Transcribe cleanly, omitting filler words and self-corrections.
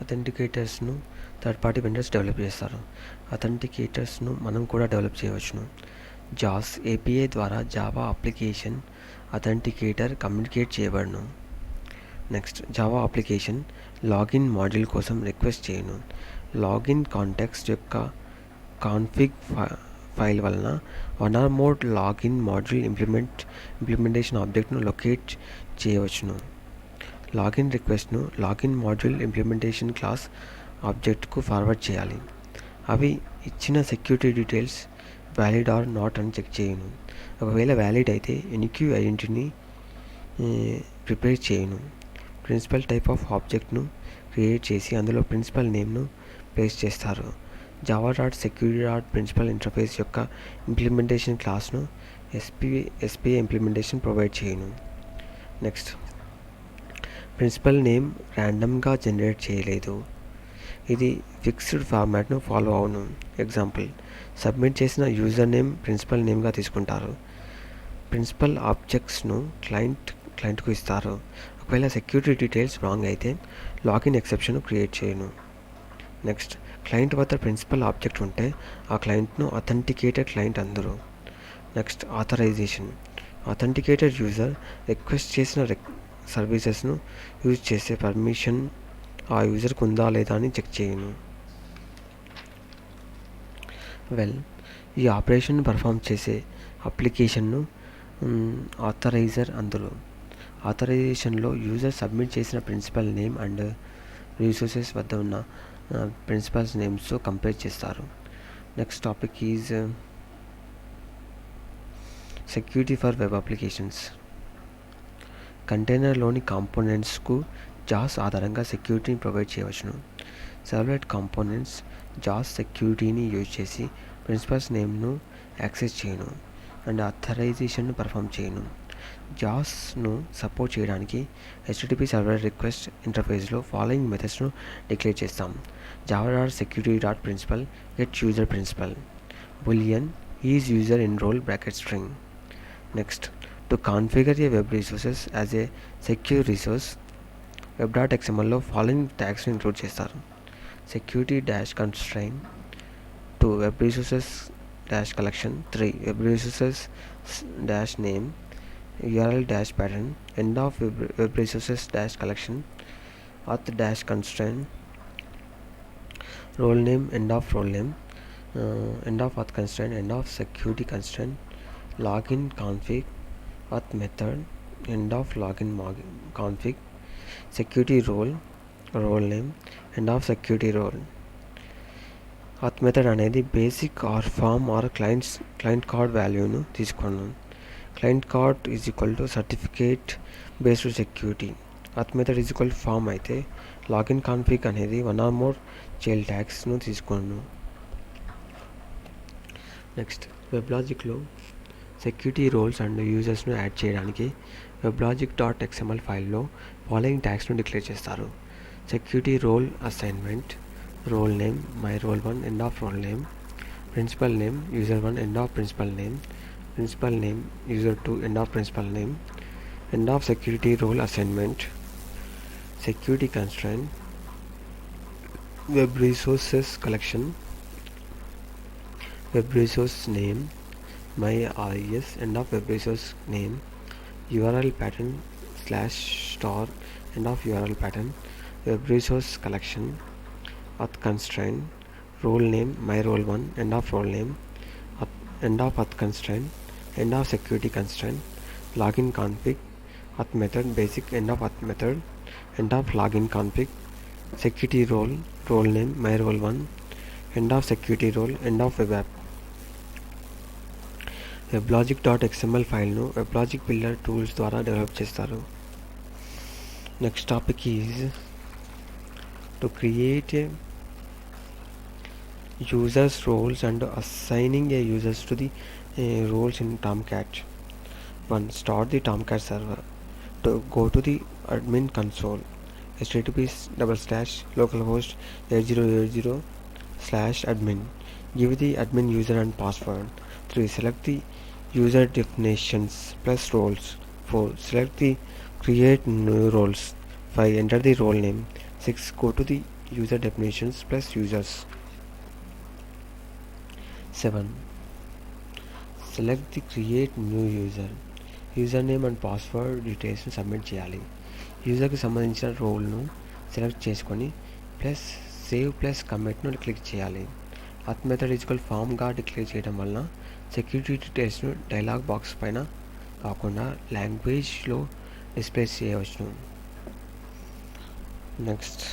అథెంటికేటర్స్ను third party vendors develop చేస్తారు. అథెంటికేటర్స్ను మనం కూడా డెవలప్ చేయవచ్చును. జాస్ ఏపీఐ ద్వారా జావా అప్లికేషన్ అథెంటికేటర్ కమ్యూనికేట్ చేయబడును. Next Java application login module కోసం రిక్వెస్ట్ చేయను. లాగిన్ కాంటెక్స్ట్ యొక్క కాన్ఫిగ్ ఫైల్ వలన one or more login module implementation ఆబ్జెక్ట్ను లొకేట్ చేయవచ్చును. లాగిన్ రిక్వెస్ట్ను లాగిన్ మాడ్యూల్ ఇంప్లిమెంటేషన్ క్లాస్ ఆబ్జెక్ట్కు ఫార్వర్డ్ చేయాలి. అవి ఇచ్చిన security details valid or not అని చెక్ చేయను. ఒకవేళ వ్యాలిడ్ అయితే ఎన్క్యూ ఐడెంటిటీని ప్రిపేర్ చేయను. ప్రిన్సిపల్ టైప్ ఆఫ్ ఆబ్జెక్ట్ను క్రియేట్ చేసి అందులో ప్రిన్సిపల్ నేమ్ను ప్లేస్ చేస్తారు. Java dot security dot principal interface యొక్క ఇంప్లిమెంటేషన్ క్లాస్ను ఎస్పీఐ ఇంప్లిమెంటేషన్ ప్రొవైడ్ చేయను. నెక్స్ట్ ప్రిన్సిపల్ నేమ్ ర్యాండమ్గా జనరేట్ చేయలేదు. ఇది ఫిక్స్డ్ ఫార్మాట్ను ఫాలో అవును. ఎగ్జాంపుల్, సబ్మిట్ చేసిన యూజర్ నేమ్ ప్రిన్సిపల్ నేమ్గా తీసుకుంటారు. ప్రిన్సిపల్ ఆబ్జెక్ట్స్ను క్లయింట్కు ఇస్తారు. ఒకవేళ సెక్యూరిటీ డీటెయిల్స్ రాంగ్ అయితే లాగిన్ ఎక్సెప్షన్ క్రియేట్ చేయను. నెక్స్ట్ క్లయింట్ వద్ద ప్రిన్సిపల్ ఆబ్జెక్ట్ ఉంటే ఆ క్లయింట్ను అథెంటికేటెడ్ క్లయింట్ అందరు. Next authorization. Authenticated user request చేసిన సర్వీసెస్ను యూజ్ చేసే పర్మిషన్ ఆ యూజర్కి ఉందా లేదా అని చెక్ చేయను. ఈ ఆపరేషన్ పర్ఫామ్ చేసే అప్లికేషన్ను ఆథరైజర్ అందులో. ఆథరైజేషన్లో యూజర్ సబ్మిట్ చేసిన ప్రిన్సిపల్ నేమ్ అండ్ రిసోర్సెస్ వద్ద ఉన్న ప్రిన్సిపల్స్ నేమ్స్తో కంపేర్ చేస్తారు. Next topic is security for web applications. కంటైనర్లోని కాంపోనెంట్స్కు జాస్ ఆధారంగా సెక్యూరిటీని ప్రొవైడ్ చేయవచ్చును. సర్వ్లెట్ కాంపోనెంట్స్ జాస్ సెక్యూరిటీని యూజ్ చేసి ప్రిన్సిపల్స్ నేమ్ను యాక్సెస్ చేయను అండ్ ఆథరైజేషన్ను పర్ఫామ్ చేయను. జాస్ను సపోర్ట్ చేయడానికి హెచ్టిటిపి సర్వర్ రిక్వెస్ట్ ఇంటర్ఫేస్లో ఫాలోయింగ్ మెథడ్స్ను డిక్లేర్ చేస్తాం. Java dot security dot principal get user principal boolean is user in role bracket string. Next to configure a web resources as a secure resource web.xmlలో following ట్యాగ్స్ని include చేస్తారు. Security dash constraint web resources dash collection 3 web resources dash name URL dash pattern end of web resources dash collection auth dash constraint role name end of role name end of auth constraint end of security constraint login config auth method end of login config security role name end of security role. auth method అనేది basic or form or client card వాల్యూను తీసుకున్నాను. Client card is equal to certificate based security. auth method is equal form అయితే login config అనేది one or more child ట్యాగ్స్ను తీసుకున్నాను. Next వెబ్లాజిక్లో security roles and యూజర్స్ను add చేయడానికి weblogic.xml ఫైల్లో ఫాలోయింగ్ ట్యాగ్స్ను డిక్లేర్ చేస్తారు. Security role assignment role name my role 1 end of role name principal name user 1 end of principal name principal name user 2 end of principal name end of security role assignment security constraint web resources collection web resource name my res end of web resource name URL pattern / end of URL pattern web resource collection auth constraint role name my role 1 end of role name end of auth constraint end of security constraint login config auth method basic end of auth method end of login config security role name my role 1 end of security role end of web app. weblogic.xml ఫైల్ను weblogic builder tools ద్వారా develop చేస్తారు. Next topic is to create a users roles and assigning a users to the roles in Tomcat. 1. Start the Tomcat server. To go to the admin console http://localhost 8080/admin. Give the admin user and password. 3. Select the user definitions plus roles. 4. Select the create new roles. 5. Enter the role name. 6. Go to the user definitions plus users. 7. Select the create new user. User name and password డీటెయిల్స్ని submit చేయాలి. యూజర్కి సంబంధించిన రోల్ను select చేసుకొని plus save plus కమిట్ను click చేయాలి. Auth method equal ఫామ్గా declare చేయడం వలన సెక్యూరిటీ డీటెయిల్స్ను డైలాగ్ బాక్స్ పైన కాకుండా లాంగ్వేజ్లో డిస్ప్లే చేయవచ్చును. నెక్స్ట్